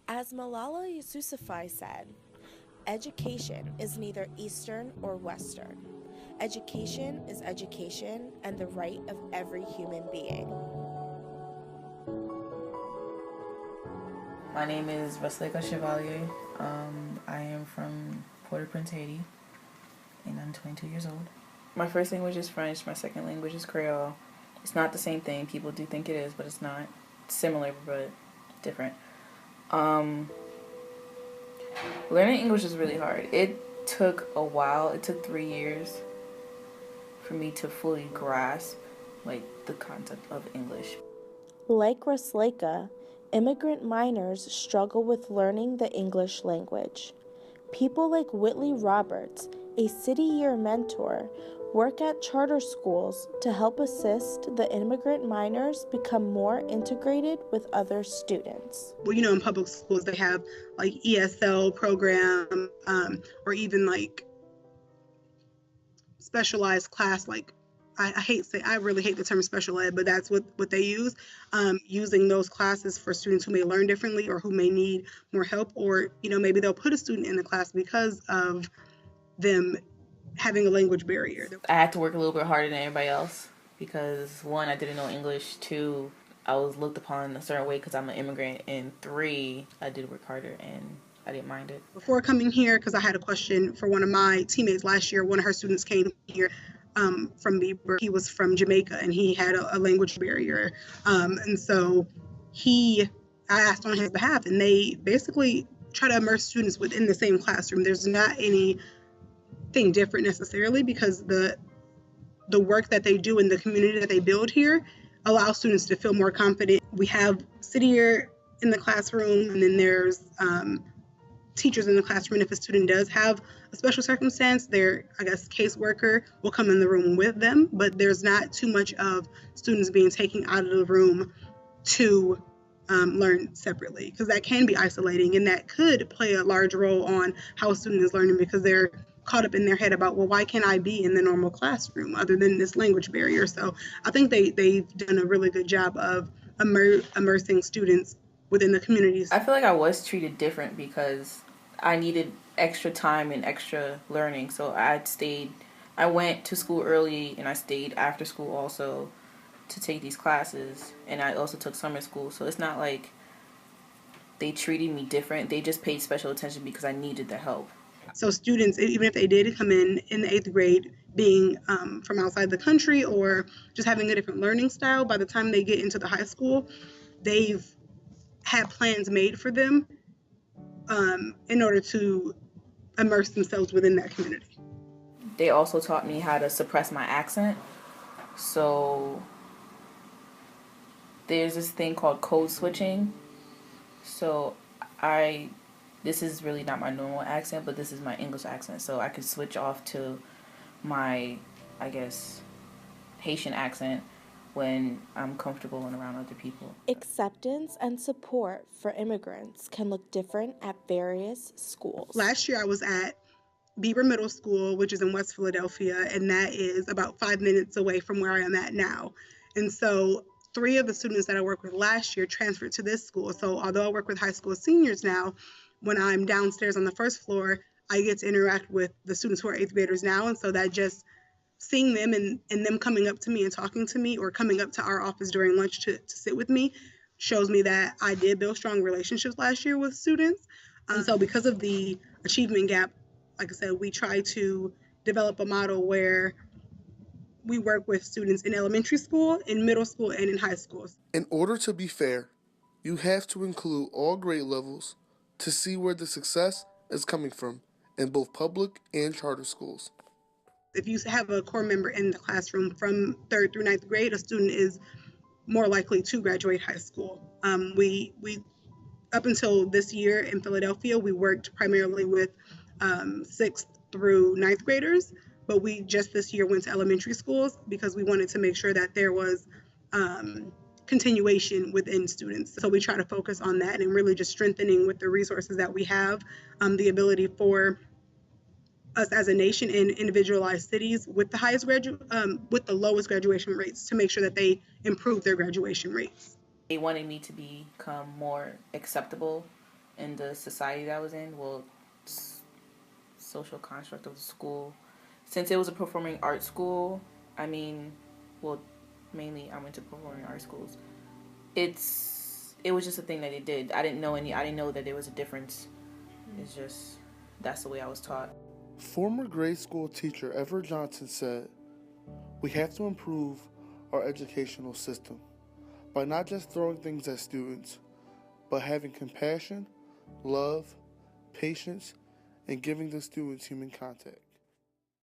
As Malala Yousafzai said, education is neither Eastern or Western. Education is education and the right of every human being. My name is Vasilika Chevalier. I am from Port-au-Prince, Haiti, and I'm 22 years old. My first language is French. My second language is Creole. It's not the same thing. People do think it is, but it's not. It's similar, but different. Um, Learning English is really hard. It took a while. It took 3 years for me to fully grasp, like, the concept of English. Like Rasleka, immigrant minors struggle with learning the English language. People like Whitley Roberts, a city year mentor, work at charter schools to help assist the immigrant minors become more integrated with other students. Well, in public schools, they have like ESL program, or even like specialized class, like I really hate the term special ed, but that's what they use, using those classes for students who may learn differently or who may need more help, or maybe they'll put a student in the class because of them having a language barrier. I had to work a little bit harder than everybody else because one, I didn't know English. Two, I was looked upon a certain way because I'm an immigrant. And three, I did work harder and I didn't mind it. Before coming here, because I had a question for one of my teammates last year, one of her students came here from Bieber. He was from Jamaica and he had a language barrier. And so I asked on his behalf, and they basically try to immerse students within the same classroom. There's not anything different necessarily because the work that they do in the community that they build here allows students to feel more confident. We have City Year in the classroom, and then there's teachers in the classroom. If a student does have a special circumstance, their, caseworker will come in the room with them, but there's not too much of students being taken out of the room to learn separately, because that can be isolating and that could play a large role on how a student is learning, because they're caught up in their head about, well, why can't I be in the normal classroom other than this language barrier? So I think they've done a really good job of immersing students within the communities. I feel like I was treated different because I needed extra time and extra learning. So I went to school early and I stayed after school also to take these classes. And I also took summer school. So it's not like they treated me different. They just paid special attention because I needed the help. So students, even if they did come in the eighth grade, being from outside the country or just having a different learning style, by the time they get into the high school, they've had plans made for them in order to immerse themselves within that community. They also taught me how to suppress my accent. So there's this thing called code switching. So this is really not my normal accent, but this is my English accent. So I can switch off to my, Haitian accent when I'm comfortable and around other people. Acceptance and support for immigrants can look different at various schools. Last year I was at Bieber Middle School, which is in West Philadelphia, and that is about 5 minutes away from where I am at now. And so 3 of the students that I worked with last year transferred to this school. So although I work with high school seniors now, when I'm downstairs on the first floor, I get to interact with the students who are 8th graders now. And so that just seeing them and them coming up to me and talking to me, or coming up to our office during lunch to sit with me, shows me that I did build strong relationships last year with students. And so because of the achievement gap, like I said, we try to develop a model where we work with students in elementary school, in middle school, and in high schools. In order to be fair, you have to include all grade levels to see where the success is coming from in both public and charter schools. If you have a core member in the classroom from 3rd through 9th grade, a student is more likely to graduate high school. We up until this year in Philadelphia, we worked primarily with 6th through 9th graders, but we just this year went to elementary schools because we wanted to make sure that there was continuation within students. So we try to focus on that and really just strengthening with the resources that we have, the ability for us as a nation in individualized cities with the lowest graduation rates to make sure that they improve their graduation rates. They wanted me to become more acceptable in the society that I was in. Well, social construct of the school. Since it was a performing arts school, I mean, well, mainly I went to performing arts schools. It was just a thing that they did. I didn't know that there was a difference. It's just that's the way I was taught. Former grade school teacher Everett Johnson said, "We have to improve our educational system by not just throwing things at students, but having compassion, love, patience, and giving the students human contact."